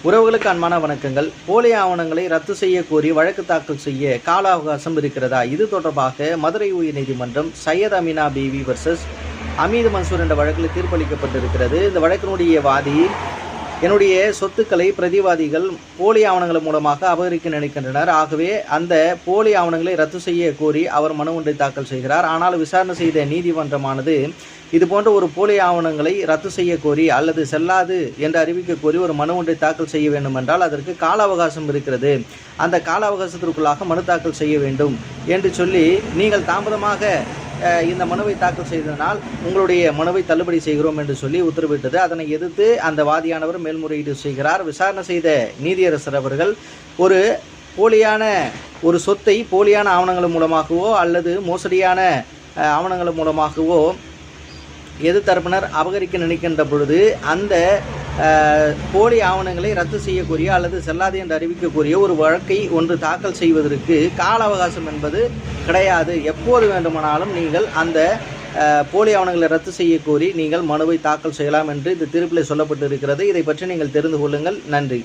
உறவுகளுக்கு அன்பான வணக்கங்கள். போலி ஆவணங்களை ரத்து செய்ய கோரி வழக்கு தாக்கல் செய்ய கால அவகாசம் இருக்கிறதா? இது தொடர்பாக மதுரை உயர்நீதிமன்றம் சையத் அமினா பீவி வர்சஸ் அமீது மன்சூர் என்ற வழக்கில் தீர்ப்பளிக்கப்பட்டிருக்கிறது. இந்த வழக்கினுடைய வாதி, என்னுடைய சொத்துக்களை பிரதிவாதிகள் போலி ஆவணங்கள் மூலமாக அபகரிக்க நினைக்கின்றனர். ஆகவே அந்த போலி ஆவணங்களை ரத்து செய்ய கோரி அவர் மனு ஒன்றை தாக்கல் செய்கிறார். ஆனால் விசாரணை செய்த நீதிமன்றமானது இதுபோன்ற ஒரு போலி ஆவணங்களை ரத்து செய்ய கோரி அல்லது செல்லாது என்று அறிவிக்க கோரி ஒரு மனு ஒன்றை தாக்கல் செய்ய வேண்டும் என்றால் அதற்கு கால அவகாசம் இருக்கிறது. அந்த கால அவகாசத்திற்குள்ளாக மனு தாக்கல் செய்ய வேண்டும் என்று சொல்லி, நீங்கள் தாமதமாக இந்த மனுவை தாக்கல் செய்ததனால் உங்களுடைய மனுவை தள்ளுபடி செய்கிறோம் என்று சொல்லி உத்தரவிட்டது. அதனை எதிர்த்து அந்த வாதியானவர் மேல்முறையீடு செய்கிறார். விசாரணை செய்த நீதியரசர் அவர்கள் ஒரு போலியான ஒரு சொத்தை போலியான ஆவணங்கள் மூலமாகவோ அல்லது மோசடியான ஆவணங்கள் மூலமாகவோ எதிர்த்தரப்பினர் அபகரிக்க நினைக்கின்ற பொழுது அந்த போலி ஆவணங்களை ரத்து செய்யக்கூடிய அல்லது செல்லாது என்று அறிவிக்கக்கூடிய ஒரு வழக்கை ஒன்று தாக்கல் செய்வதற்கு கால அவகாசம் என்பது கிடையாது. எப்போது வேண்டுமானாலும் நீங்கள் அந்த போலி ஆவணங்களை ரத்து செய்ய கோரி நீங்கள் மனுவை தாக்கல் செய்யலாம் என்று இந்த தீர்ப்பில் சொல்லப்பட்டு இருக்கிறது. இதை பற்றி நீங்கள் தெரிந்து கொள்ளுங்கள். நன்றி.